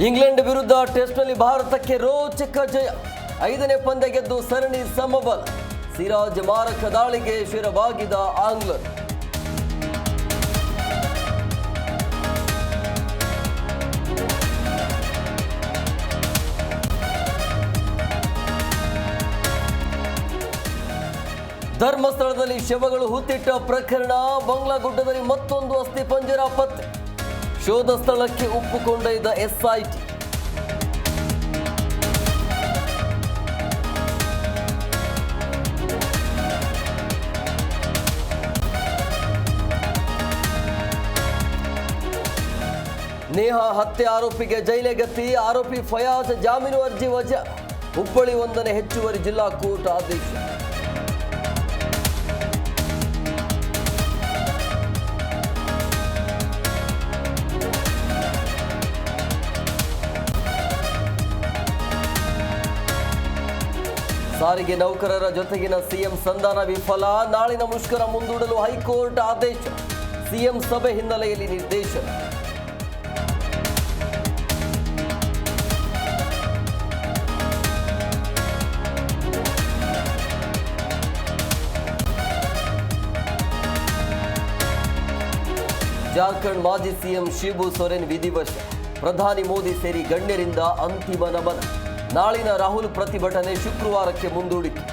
England ವಿರುದ್ಧ ಟೆಸ್ಟ್ನಲ್ಲಿ ಭಾರತಕ್ಕೆ ರೋಚಕ ಜಯ. 5ನೇ ಪಂದ್ಯ ಗೆದ್ದು ಸರಣಿ ಸಮಬಲ. ಸಿರಾಜ್ ಮಾರಕ ದಾಳಿಗೆ ಶಿರಬಾಗಿದ ಆಂಗ್ಲರು. ಧರ್ಮಸ್ಥಳದಲ್ಲಿ ಶವಗಳು ಹೂತಿಟ್ಟ ಪ್ರಕರಣ. ಬಂಗ್ಲಾಗುಡ್ಡದಲ್ಲಿ ಮತ್ತೊಂದು ಅಸ್ಥಿಪಂಜರ ಪತ್ತೆ. ಶೋಧ ಸ್ಥಳಕ್ಕೆ ಒಪ್ಪಿಕೊಂಡೊಯ್ದ ಎಸ್ಐಟಿ. ನೇಹಾ ಹತ್ಯೆ ಆರೋಪಿಗೆ ಜೈಲೇ ಗತಿ. ಆರೋಪಿ ಫಯಾಜ್ ಜಾಮೀನು ಅರ್ಜಿ ವಜಾ. ಹುಬ್ಬಳ್ಳಿ 1ನೇ ಹೆಚ್ಚುವರಿ ಜಿಲ್ಲಾ ಕೋರ್ಟ್ ಆದೇಶ. ಸಾರಿಗೆ ನೌಕರರ ಜೊತೆಗಿನ ಸಿಎಂ ಸಂಧಾನ ವಿಫಲ. ನಾಳಿನ ಮುಷ್ಕರ ಮುಂದೂಡಲು ಹೈಕೋರ್ಟ್ ಆದೇಶ. ಸಿಎಂ ಸಭೆ ಹಿನ್ನೆಲೆಯಲ್ಲಿ ನಿರ್ದೇಶನ. ಜಾರ್ಖಂಡ್ ಮಾಜಿ ಸಿಎಂ ಶಿಬು ಸೊರೆನ್ ವಿಧಿವಶ. ಪ್ರಧಾನಿ ಮೋದಿ ಸೇರಿ ಗಣ್ಯರಿಂದ ಅಂತಿಮ ನಮನ. ನಾಳಿನ ರಾಹುಲ್ ಪ್ರತಿಭಟನೆ ಶುಕ್ರವಾರಕ್ಕೆ ಮುಂದೂಡಿಕೆ.